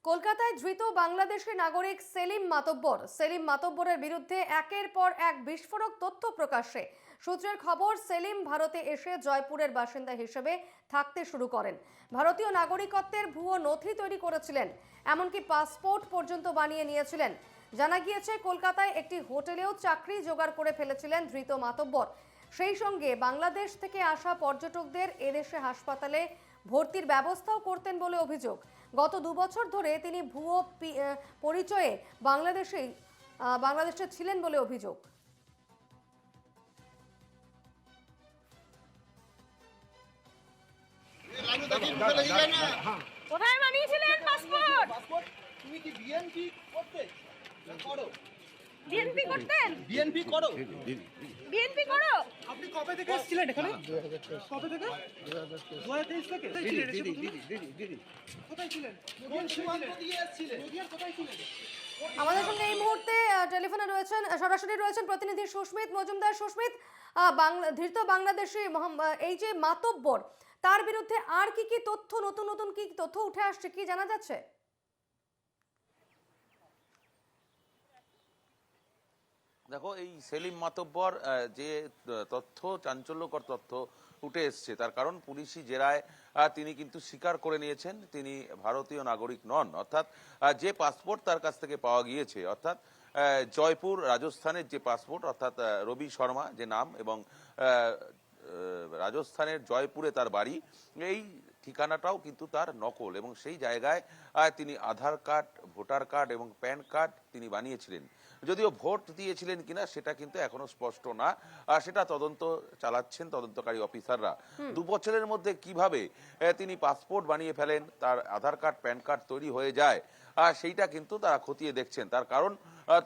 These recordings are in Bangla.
কলকাতায় ধৃত বাংলাদেশি নাগরিক সেলিম মাতব্বরের বিরুদ্ধে একের পর এক বিস্ফোরক তথ্য প্রকাশ্যে। সূত্রের খবর, সেলিম ভারতে এসে জয়পুরের বাসিন্দা হিসেবে থাকতে শুরু করেন। ভারতীয় নাগরিকত্বের ভুয়ো নথি তৈরি করেছিলেন, এমনকি পাসপোর্ট পর্যন্ত বানিয়ে নিয়েছিলেন। জানা গিয়েছে, কলকাতায় একটি হোটেলেও চাকরি জোগাড় করে ফেলেছিলেন ধৃত মাতব্বর। সেই সঙ্গে বাংলাদেশ থেকে আসা পর্যটকদের এদেশে হাসপাতালে ভর্তির ব্যবস্থাও করতেন বলে অভিযোগ। গত 2 বছর ধরে তিনি ভুয়ো পরিচয়ে বাংলাদেশে ছিলেন বলে অভিযোগ। কোথায় বানিয়েছিলেন পাসপোর্ট? তুমি কি বিএনপি করতে করো? বিএনপি করতেন? বিএনপি করো? বিএনপি করো? আপনি কবে থেকে এসেছিলেন এখানে? কবে থেকে? 2023 থেকে? কোথায় ছিলেন? কোথায় ছিলেন? আমাদের সঙ্গে এই মুহূর্তে টেলিফোনে রয়েছেন, সরাসরি রয়েছেন প্রতিনিধি সুস্মিত মজুমদার। সুস্মিত, ধৃত বাংলাদেশি এই যে মাতব্বর, তার বিরুদ্ধে আর কি তথ্য, নতুন নতুন কি তথ্য উঠে আসছে, কি জানা যাচ্ছে? দেখো, এই সেলিম মাতব্বর যে তথ্য, চাঞ্চল্যকর তথ্য উঠে এসছে, তার কারণ পুলিশি জেরায় তিনি কিন্তু স্বীকার করে নিয়েছেন তিনি ভারতীয় নাগরিক নন। অর্থাৎ যে পাসপোর্ট তার কাছ থেকে পাওয়া গিয়েছে, অর্থাৎ জয়পুর রাজস্থানের যে পাসপোর্ট, অর্থাৎ রবি শর্মা যে নাম, এবং রাজস্থানের জয়পুরে তার বাড়ি, এই ঠিকানাটাও কিন্তু তার নকল, এবং সেই জায়গায় তিনি আধার কার্ড, ভোটার কার্ড এবং প্যান কার্ড তিনি বানিয়েছিলেন। যদিও ভোট দিয়েছিলেন কিনা সেটা কিন্তু এখনো স্পষ্ট না, সেটা তদন্ত চালাচ্ছেন তদন্তকারী অফিসাররা। 2 বছরের মধ্যে কিভাবে তিনি পাসপোর্ট বানিয়ে ফেলেন, তার আধার কার্ড, প্যান কার্ড তৈরি হয়ে যায়, সেইটা কিন্তু তারা খতিয়ে দেখছেন। তার কারণ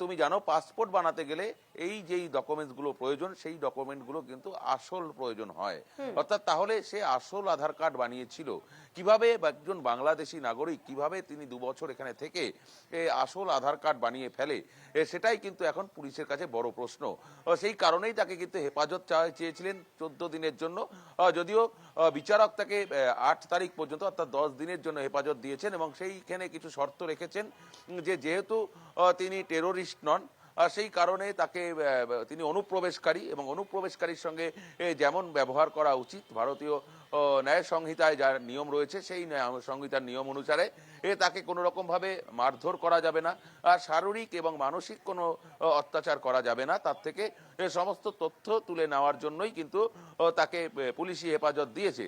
তুমি জানো, পাসপোর্ট বানাতে গেলে এই যেই ডকুমেন্টসগুলো প্রয়োজন, সেই ডকুমেন্টগুলো কিন্তু আসল প্রয়োজন হয়। অর্থাৎ তাহলে সে আসল আধার কার্ড বানিয়েছিল কিভাবে, একজন বাংলাদেশি নাগরিক কিভাবে তিনি 2 বছর এখানে থেকে আসল আধার কার্ড বানিয়ে ফেলে, সেটাই কিন্তু এখন পুলিশের কাছে বড় প্রশ্ন। সেই কারণেই তাকে কিন্তু হেফাজত চেয়েছিলেন 14 দিনের জন্য, যদিও বিচারক তাকে 8 তারিখ পর্যন্ত, অর্থাৎ 10 দিনের জন্য হেফাজত দিয়েছেন, এবং সেইখানে কিছু শর্ত রেখেছেন যে যেহেতু তিনি টেরোরিস্ট নন, সেই কারণে তাকে তিনি অনুপ্রবেশকারী, এবং অনুপ্রবেশকারীর সঙ্গে যেমন ব্যবহার করা উচিত ভারতীয় ন্যায় সংহিতায় যার নিয়ম রয়েছে, সেই সংহিতার নিয়ম অনুসারে তাকে কোনো রকমভাবে মারধর করা যাবে না, শারীরিক এবং মানসিক কোনো অত্যাচার করা যাবে না। তার থেকে সমস্ত তথ্য তুলে নেওয়ার জন্যই কিন্তু তাকে পুলিশি হেফাজত দিয়েছে।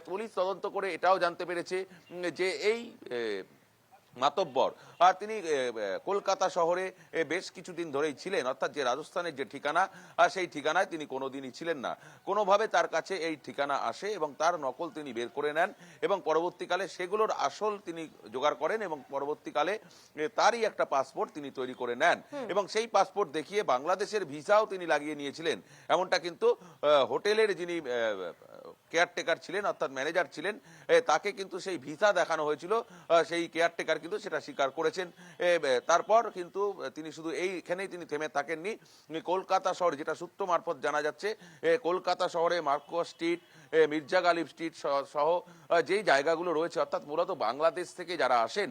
পুলিশ তদন্ত করে এটাও জানতে পেরেছে যে এই মাতব্বর তিনি কলকাতা শহরে বেশ কিছুদিন ধরেই ছিলেন, অর্থাৎ যে রাজস্থানের যে ঠিকানা, সেই ঠিকানায় তিনি কোনোদিনই ছিলেন না। কোনোভাবে তার কাছে এই ঠিকানা আসে এবং তার নকল তিনি বের করে নেন, এবং পরবর্তীকালে সেগুলোর আসল তিনি জোগাড় করেন, এবং পরবর্তীকালে তারই একটা পাসপোর্ট তিনি তৈরি করে নেন, এবং সেই পাসপোর্ট দেখিয়ে বাংলাদেশের ভিসাও তিনি লাগিয়ে নিয়েছিলেন। এমনটা কিন্তু হোটেলের যিনি কেয়ারটেকার ছিলেন, অর্থাৎ ম্যানেজার ছিলেন, তাকে কিন্তু সেই ভিসা দেখানো হয়েছিল। সেই কেয়ারটেকার কিন্তু সেটা স্বীকার করেছেন। তারপর কিন্তু তিনি শুধু এইখানেই তিনি থেমে থাকেননি। কলকাতা শহরে, যেটা সূত্র মারফত জানা যাচ্ছে, কলকাতা শহরে Marquis street, Mirza Ghalib street সহ যেই জায়গাগুলো রয়েছে, অর্থাৎ মূলত বাংলাদেশ থেকে যারা আসেন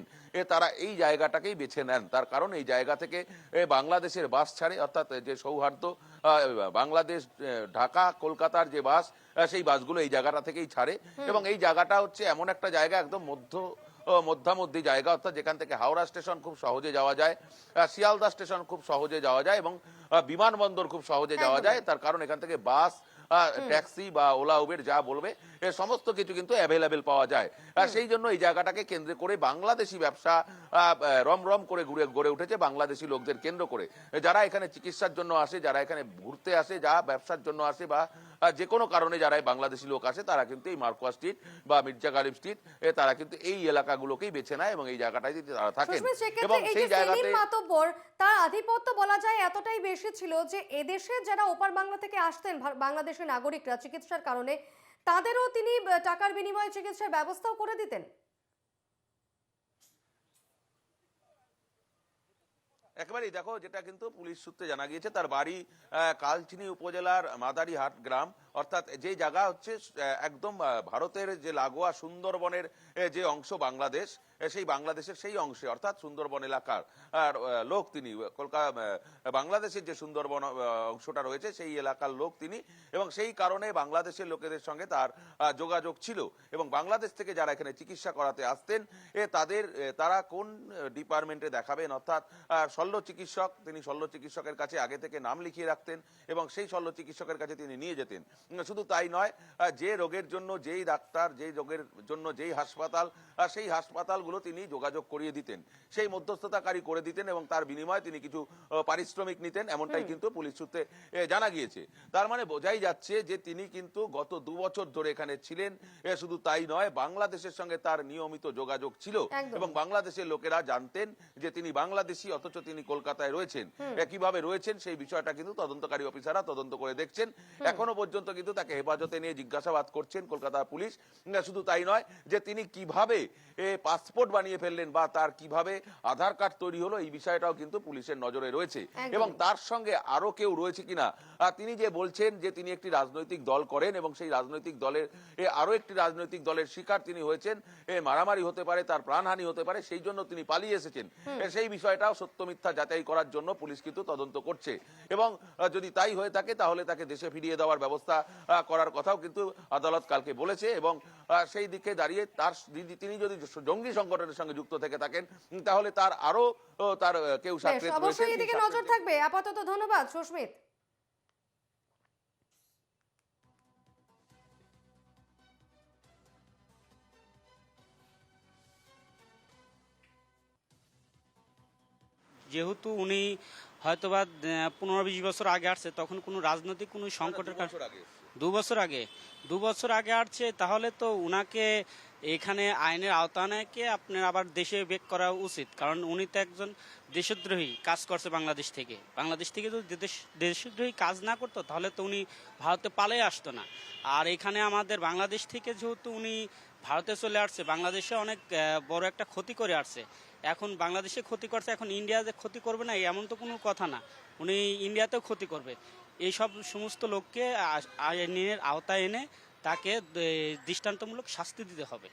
তারা এই জায়গাটাকেই বেছে নেন। তার কারণ এই জায়গা থেকে বাংলাদেশের বাস ছাড়ে, অর্থাৎ যে সৌহার্দ্য বাংলাদেশ ঢাকা কলকাতার যে বাস, সেই বাসগুলো এই জায়গাটা থেকেই ছাড়ে, এবং এই জায়গাটা হচ্ছে এমন একটা জায়গা, একদম মধ্যামধ্যী জায়গা, অর্থাৎ যেখান থেকে হাওড়া স্টেশন খুব সহজে যাওয়া যায়, শিয়ালদা স্টেশন খুব সহজে যাওয়া যায়, এবং বিমানবন্দর খুব সহজে যাওয়া যায়। তার কারণ এখান থেকে বাস, ট্যাক্সি বা ওলা উবের যা বলবে, এ সমস্ত কিছু কিন্তু অ্যাভেলেবেল পাওয়া যায়। সেই জন্য এই জায়গাটাকে কেন্দ্র করে বাংলাদেশি ব্যবসা রমরম করে গড়ে উঠেছে, বাংলাদেশি লোকদের কেন্দ্র করে। যারা এখানে চিকিৎসার জন্য আসে, যারা এখানে ঘুরতে আসে, যা ব্যবসার জন্য আসে, বা যে কোনো কারণে যারা বাংলাদেশি লোক আসে, তারা কিন্তু এই মার্কোয়া স্ট্রিট বা মির্জা গালিব স্ট্রিট, তারা কিন্তু এই এলাকাগুলোকেই বেছে নেয়, এবং এই জায়গাটায় তারা থাকেন। এবং সেই জায়গাতে মাতব্বর, তার আধিপত্য বলা যায় এতটাই বেশি ছিল যে এদেশে যারা ওপার বাংলা থেকে আসতেন বাংলাদেশের নাগরিকরা চিকিৎসার কারণে, তাদেরও তিনি টাকার বিনিময়ে চিকিৎসার ব্যবস্থাও করে দিতেন। একেবারেই, দেখো, যেটা কিন্তু পুলিশ সূত্রে জানা গিয়েছে, তার বাড়ি কালচিনি উপজেলার মাদারিহাট গ্রাম, অর্থাৎ যে জায়গা হচ্ছে একদম ভারতের যে লাগোয়া সুন্দরবনের যে অংশ বাংলাদেশ, সেই বাংলাদেশের সেই অংশে অর্থাৎ সুন্দরবন এলাকার লোক তিনি। কলকাতা বাংলাদেশের যে সুন্দরবন অংশটা রয়েছে সেই এলাকার লোক তিনি, এবং সেই কারণে বাংলাদেশের লোকেদের সঙ্গে তার যোগাযোগ ছিল। এবং বাংলাদেশ থেকে যারা এখানে চিকিৎসা করাতে আসতেন তারা কোন ডিপার্টমেন্টে দেখাবেন, অর্থাৎ শল্য চিকিৎসক, তিনি শল্য চিকিৎসকের কাছে আগে থেকে নাম লিখিয়ে রাখতেন এবং সেই শল্য চিকিৎসকের কাছে তিনি নিয়ে যেতেন। শুধু তাই নয়, যে রোগের জন্য যেই ডাক্তার, যেই রোগের জন্য যেই হাসপাতাল, সেই হাসপাতালগুলো তিনি যোগাযোগ করিয়ে দিতেন, সেই মধ্যস্থতাকারী করে দিতেন এবং তার বিনিময়ে তিনি কিছু পারিশ্রমিক নিতেন, এমনটাই কিন্তু পুলিশ সূত্রে জানা গিয়েছে। তার মানে বোঝাই যাচ্ছে যে তিনি কিন্তু গত 2 বছর ধরে এখানে ছিলেন। শুধু তাই নয়, বাংলাদেশের সঙ্গে তার নিয়মিত যোগাযোগ ছিল এবং বাংলাদেশের লোকেরা জানতেন যে তিনি বাংলাদেশী, অথচ তিনি কলকাতায় রয়েছেন। কিভাবে রয়েছেন সেই বিষয়টা কিন্তু তদন্তকারী অফিসাররা তদন্ত করে দেখছেন। এখনো পর্যন্ত কিন্তু তাকে হেফাজতে নিয়ে জিজ্ঞাসাবাদ করছেন কলকাতা পুলিশ। শুধু তাই নয়, যে তিনি কিভাবে পাসপোর্ট বানিয়ে ফেললেন বা তার কিভাবে আধার কার্ড তৈরি হলো, এই বিষয়টাও কিন্তু পুলিশের নজরে রয়েছে। এবং তার সঙ্গে আরো কেউ রয়েছে কিনা, তিনি যে বলছেন যে তিনি একটি রাজনৈতিক দল করেন এবং সেই রাজনৈতিক দলের আরো একটি রাজনৈতিক দলের শিকার তিনি হয়েছেন, মারামারি হতে পারে, তার প্রাণহানি হতে পারে, সেই জন্য তিনি পালিয়ে এসেছেন, সেই বিষয়টাও সত্য মিথ্যা যাচাই করার জন্য পুলিশ কিন্তু তদন্ত করছে। এবং যদি তাই হয়ে থাকে তাহলে তাকে দেশে ফিরিয়ে দেওয়ার ব্যবস্থা করার কথাও কিন্তু আদালত কালকে বলেছে। এবং সেই দিকে দাঁড়িয়ে তিনি যদি জঙ্গি সংগঠনের সঙ্গে যুক্ত থেকে থাকেন তাহলে তার আরো তার কেউ সাক্ষী অবশ্যই এদিকে নজর থাকবে। আপাতত ধন্যবাদ সুস্মিত। যেহেতু উনি হয়তোবা 15-20 বছর আগে আসছে, তখন কোনো রাজনৈতিক কোনো সংকটের কারণে 2 বছর আগে আসছে, তাহলে তো উনাকে এখানে আইনের আওতায় আপনার আবার দেশে বেক করা উচিত। কারণ উনি তো একজন দেশদ্রোহী কাজ করছে বাংলাদেশ থেকে যদি দেশদ্রোহী কাজ না করতো তাহলে তো উনি ভারতে পালিয়ে আসতো না। আর এখানে আমাদের বাংলাদেশ থেকে যেহেতু উনি ভারতে চলে আসছে, বাংলাদেশে অনেক বড় একটা ক্ষতি করে আসছে। এখন বাংলাদেশে ক্ষতি করছে, এখন ইন্ডিয়াতে ক্ষতি করবে না এমন তো কোনো কথা না, উনি ইন্ডিয়াতেও ক্ষতি করবে। এইসব সমস্ত লোককে আইনের আওতায় এনে তাকে দৃষ্টান্তমূলক শাস্তি দিতে হবে।